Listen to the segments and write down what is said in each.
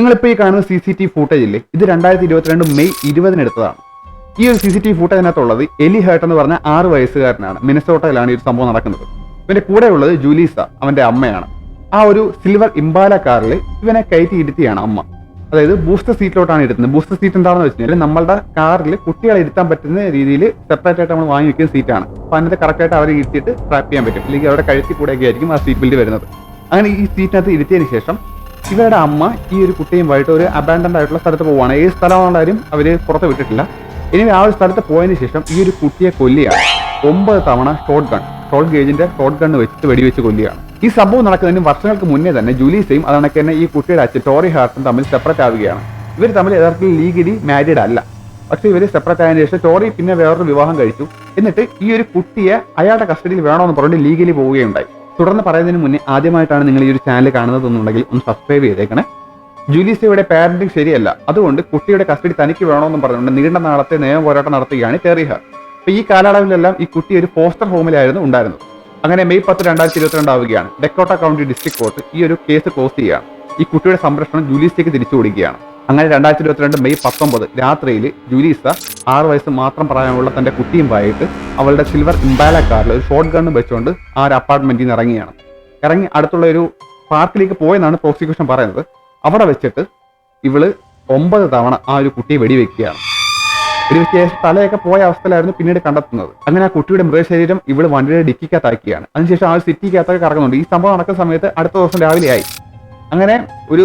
നിങ്ങളിപ്പോൾ ഈ കാണുന്ന CCTV ഫൂട്ടേജ് ഇല്ലേ, ഇത് 2022 മെയ് 20 എടുത്തതാണ്. ഈ ഒരു CCTV ഫൂട്ടേജിനകത്തുള്ളത് എലി ഹേർട്ട് എന്ന് പറഞ്ഞ 6 വയസ്സുകാരനാണ്. മിനസോട്ടയിലാണ് ഈ ഒരു സംഭവം നടക്കുന്നത്. ഇവന്റെ കൂടെ ഉള്ളത് ജൂലീസ, അവന്റെ അമ്മയാണ്. ആ ഒരു സിൽവർ ഇംബാല കാറിൽ ഇവനെ കയറ്റി ഇരുത്തിയാണ് അമ്മ. അതായത് ബൂസ്റ്റർ സീറ്റിലോട്ടാണ് ഇരുത്തുന്നത്. ബൂസ്റ്റർ സീറ്റ് എന്താണെന്ന് വെച്ച് കഴിഞ്ഞാൽ നമ്മളുടെ കാറിൽ കുട്ടികളെ ഇരുത്താൻ പറ്റുന്ന രീതിയിൽ സെപ്പറേറ്റ് ആയിട്ട് നമ്മൾ വാങ്ങി വെക്കുന്ന സീറ്റാണ്. അപ്പോൾ അതിനകത്ത് കറക്റ്റായിട്ട് അവരെ ഇരുത്തിയിട്ട് ട്രാപ്പ് ചെയ്യാൻ പറ്റും. അല്ലെങ്കിൽ അവരുടെ കഴുത്തി കൂടെയൊക്കെ ആയിരിക്കും ആ സീറ്റ് ബെൽറ്റ് വരുന്നത്. അങ്ങനെ ഈ സീറ്റിനകത്ത് ഇരുത്തിയതിന് ശേഷം ഇവരുടെ അമ്മ ഈ ഒരു കുട്ടിയുമായിട്ട് ഒരു അബാൻഡൻഡ് ആയിട്ടുള്ള സ്ഥലത്ത് പോവുകയാണ്. ഏത് സ്ഥലമാണെങ്കിലും അവർ പുറത്ത് വിട്ടിട്ടില്ല. ഇനി ആ ഒരു സ്ഥലത്ത് പോയതിന് ശേഷം ഈ ഒരു കുട്ടിയെ കൊല്ലുകയാണ്. 9 തവണ ഷോർട്ട് ഗേജിന്റെ ഷോർട്ട് ഗണ്ണ് വെച്ചിട്ട് വെടിവെച്ച് കൊല്ലുകയാണ്. ഈ സംഭവം നടക്കുന്നതിന് വർഷങ്ങൾക്ക് മുന്നേ തന്നെ ജൂലീസയും അതണക്ക് തന്നെ ഈ കുട്ടിയുടെ അച്ഛൻ ടോറി ഹാർട്ടും തമ്മിൽ സെപ്പറേറ്റ് ആവുകയാണ്. ഇവർ തമ്മിൽ യഥാർത്ഥത്തിൽ ലീഗലി മാരീഡ് അല്ല. പക്ഷെ ഇവർ സെപ്പറേറ്റ് ആയതിനു ശേഷം ടോറി പിന്നെ വേറൊരു വിവാഹം കഴിച്ചു. എന്നിട്ട് ഈ ഒരു കുട്ടിയെ അയാളുടെ കസ്റ്റഡിയിൽ വേണമെന്ന് പറഞ്ഞിട്ട് ലീഗലി പോവുകയുണ്ടായി. തുടർന്ന് പറയുന്നതിന് മുന്നേ ആദ്യമായിട്ടാണ് നിങ്ങൾ ഈ ഒരു ചാനൽ കാണുന്നതെന്നുണ്ടെങ്കിൽ ഒന്ന് സബ്സ്ക്രൈബ് ചെയ്തേക്കണേ. ജൂലീസയുടെ പാരന്റിങ് ശരിയല്ല, അതുകൊണ്ട് കുട്ടിയുടെ കസ്റ്റഡി തനിക്ക് വേണമെന്നും പറഞ്ഞുകൊണ്ട് നീണ്ട നാളത്തെ നിയമ പോരാട്ടം നടത്തുകയാണ് ടോറി ഹാർട്ട്. അപ്പൊ ഈ കാലയളവിലെല്ലാം ഈ കുട്ടി ഒരു ഫോസ്റ്റർ ഹോമിലായിരുന്നു ഉണ്ടായിരുന്നത്. അങ്ങനെ മെയ് 10, 2022 ആവുകയാണ്. ഡെക്കോട്ട കൗണ്ടി ഡിസ്ട്രിക്ട് കോർട്ട് ഈ ഒരു കേസ് ക്ലോസ് ചെയ്യുകയാണ്. ഈ കുട്ടിയുടെ സംരക്ഷണം ജൂലീസയ്ക്ക് തിരിച്ചു കൊടുക്കുകയാണ്. അങ്ങനെ 2022 മെയ് 19 രാത്രിയിൽ ജൂലീസ 6 വയസ്സ് മാത്രം പ്രായമുള്ള തന്റെ കുട്ടിയുമായിട്ട് അവളുടെ സിൽവർ ഇംബാല കാറിൽ ഒരു ഷോർട്ട് ഗണ്ണ് വെച്ചുകൊണ്ട് ആ ഒരു അപ്പാർട്ട്മെന്റിൽ നിന്ന് ഇറങ്ങി അടുത്തുള്ള ഒരു പാർക്കിലേക്ക് പോയെന്നാണ് പ്രോസിക്യൂഷൻ പറയുന്നത്. അവിടെ വെച്ചിട്ട് ഇവള് 9 തവണ ആ ഒരു കുട്ടിയെ വെടിവെക്കുകയാണ്. വെടിവെച്ച തലയൊക്കെ പോയ അവസ്ഥയിലായിരുന്നു പിന്നീട് കണ്ടെത്തുന്നത്. അങ്ങനെ ആ കുട്ടിയുടെ മൃതശരീരം ഇവള് വണ്ടിയുടെ ഡിക്കിക്കകത്താക്കിയാണ്. അതിനുശേഷം ആ സിറ്റിക്കകത്തൊക്കെ കറങ്ങുന്നുണ്ട്. ഈ സംഭവം നടക്കുന്ന സമയത്ത് അടുത്ത ദിവസം രാവിലെയായി. അങ്ങനെ ഒരു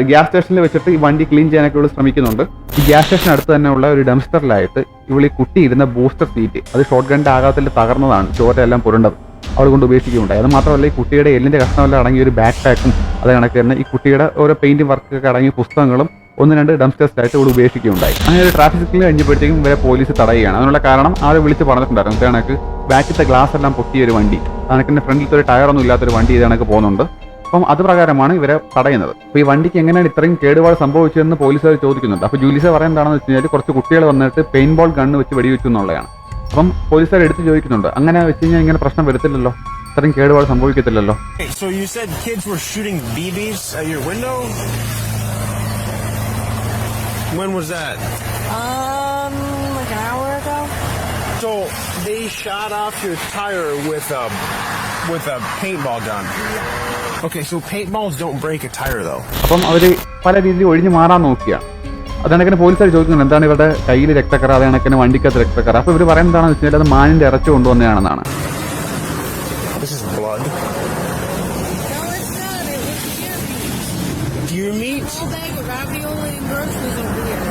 ഗ്യാസ് സ്റ്റേഷനിൽ വെച്ചിട്ട് ഈ വണ്ടി ക്ലീൻ ചെയ്യാനൊക്കെ ഇവള് ശ്രമിക്കുന്നുണ്ട്. ഈ ഗ്യാസ് സ്റ്റേഷൻ അടുത്ത് തന്നെ ഉള്ള ഒരു ഡംസ്റ്ററിലായിട്ട് ഇവള് ഈ കുട്ടി ഇരുന്ന ബൂസ്റ്റർ സീറ്റ് അത് ഷോർട്ട് ഗണ്ണിന്റെ ആഘാതത്തിൽ തകർന്നതാണ്. ചോരയെല്ലാം പുരണ്ടത് അവൾ കൊണ്ട് ഉപേക്ഷിക്കുകയുണ്ടായി. അത് മാത്രമല്ല ഈ കുട്ടിയുടെ എല്ലിന്റെ കഷ്ണമെല്ലാം അടങ്ങിയ ഒരു ബാക്ക് പാക്കും അത് കണക്ക് തന്നെ ഈ കുട്ടിയുടെ ഓരോ പെയിന്റിംഗ് വർക്കൊക്കെ അടങ്ങിയ പുസ്തകങ്ങളും 1-2 ഡംസ്റ്റേഴ്സിലായിട്ട് ഇവിടെ ഉപേക്ഷിക്കുകയുണ്ടായി. അങ്ങനെ ഒരു ട്രാഫിക് സിഗ്നൽ കഴിഞ്ഞപ്പോഴത്തേക്കും ഇവരെ പോലീസ് തടയുകയാണ്. അതിനുള്ള കാരണം ആരെ വിളിച്ച് പറഞ്ഞിട്ടുണ്ടായിരുന്നു. ഇത് കണക്ക് ബാക്കിലത്തെ ഗ്ലാസ് എല്ലാം പൊട്ടിയ ഒരു വണ്ടി, കണക്കിന്റെ ഫ്രണ്ടിലത്തെ ഒരു ടയറൊന്നും ഇല്ലാത്തൊരു വണ്ടി ഇത് കണക്ക് പോകുന്നുണ്ട്. അപ്പം അത് പ്രകാരമാണ് ഇവരെ തടയുന്നത്. അപ്പോൾ ഈ വണ്ടിക്ക് എങ്ങനെയാണ് ഇത്രയും കേടുപാട് സംഭവിച്ചതെന്ന് പോലീസുകാർ ചോദിക്കുന്നുണ്ട്. അപ്പോൾ ജൂലീസ പറയുന്നതാണെന്ന് വെച്ച് കഴിഞ്ഞാൽ കുറച്ച് കുട്ടികൾ വന്നിട്ട് പെയിന്റ് ബോൾ ഗണ്ണ് വെച്ച് വെടിവെച്ചു എന്നുള്ളതാണ്. അപ്പം പോലീസുകാർ എടുത്ത് ചോദിക്കുന്നുണ്ട്, അങ്ങനെ വെച്ച് കഴിഞ്ഞാൽ ഇങ്ങനെ പ്രശ്നം വരത്തില്ലല്ലോ, ഇത്രയും കേടുപാട് സംഭവിക്കത്തില്ലല്ലോ. When was that? Like an hour ago. So they shot off your tire with a paintball gun. Okay, so paintballs don't break a tire though. അപ്പം അവര് പല രീതിയിൽ ഒഴിഞ്ഞു മാറാൻ നോക്കിയാണ്. അതണക്കിന് പോലീസുകാർ ചോദിക്കുന്നുണ്ട് എന്താണ് ഇവരുടെ കയ്യിൽ രക്തക്കറ, അത് കണക്കിന് വണ്ടിക്കകത്ത് രക്തക്കറ. അപ്പൊ ഇവർ പറയുന്നത് എന്താണെന്ന് വെച്ചാൽ അത് മാനിന്റെ ഇറച്ചി കൊണ്ടുവന്നതാണെന്നാണ്. This is blood. No, it's not. It was deer meat. Deer meat? Whole bag of ravioli and groceries over here.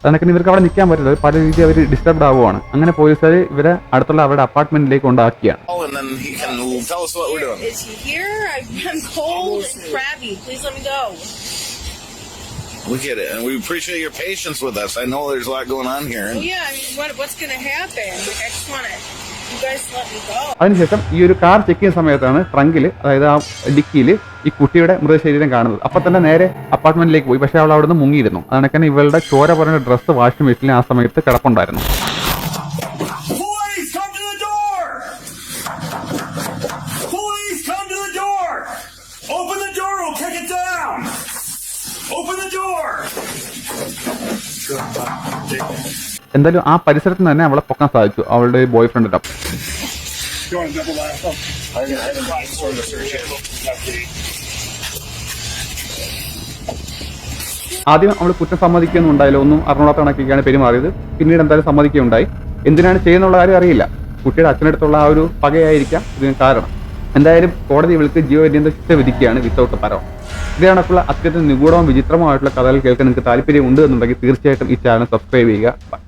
അതണക്കിന് ഇവർക്ക് അവിടെ നിൽക്കാൻ പറ്റില്ല. പല രീതിയിൽ അവർ ഡിസ്റ്റർബ്ഡ് ആവുകയാണ്. അങ്ങനെ പോലീസുകാർ ഇവരെ അടുത്തുള്ള അവരുടെ അപ്പാർട്ട്മെന്റിലേക്ക് കൊണ്ടാക്കിയാണ്. Oh, and then he can tell us what we're doing. Is he here? I'm cold and crabby. Please let me go. We get it, and we appreciate your patience with us. I know there's a lot going on here. Well, yeah. I mean, what's going to happen? Like, I just want you guys to let me go. അതിനുശേഷം ഈ ഒരു car check ചെയ്യുന്ന സമയത്താണ് ട്രങ്കിൽ, അതായത് ആ ഡിക്കിയിൽ ഈ കുട്ടിയുടെ മൃതശരീരം കാണുന്നത്. അപ്പൊ തന്നെ നേരെ അപ്പാർട്ട്മെന്റിലേക്ക് പോയി. പക്ഷെ അവൾ അവിടെ നിന്ന് മുങ്ങിയിരുന്നു. അതൊക്കെ ഇവളുടെ ചോര പറഞ്ഞ ഡ്രസ്സ് വാഷിംഗ് മെഷീനിൽ ആ സമയത്ത് കിടപ്പുണ്ടായിരുന്നു. എന്തായാലും ആ പരിസരത്ത് നിന്ന് തന്നെ അവളെ പൊക്കാൻ സാധിച്ചു, അവളുടെ ബോയ് ഫ്രണ്ടിന്റെ ഒപ്പം. ആദ്യം അവൾ കുറ്റം സമ്മതിക്കുകയൊന്നും ഉണ്ടായില്ല. ഒന്നും അറിഞ്ഞൂടാത്ത കണക്കൊക്കെയാണ് പെരുമാറിയത്. പിന്നീട് എന്തായാലും സമ്മതിക്കുകയുണ്ടായി. എന്തിനാണ് ചെയ്യുന്നുള്ള കാര്യം അറിയില്ല. കുട്ടിയുടെ അച്ഛനടുത്തുള്ള ആ ഒരു പകയായിരിക്കാം ഇതിന് കാരണം. എന്തായാലും കോടതി ഇവൾക്ക് ജീവപര്യന്തം ശിക്ഷ വിധിക്കുകയാണ് വിത്തൗട്ട് പരം. ഇത് കണക്കുള്ള അത്യന്തം നിഗൂഢവും വിചിത്രവുമായിട്ടുള്ള കഥകൾ കേൾക്കാൻ നിങ്ങൾക്ക് താല്പര്യം ഉണ്ട് എന്നുണ്ടെങ്കിൽ തീർച്ചയായിട്ടും ഈ ചാനൽ സബ്സ്ക്രൈബ് ചെയ്യുക.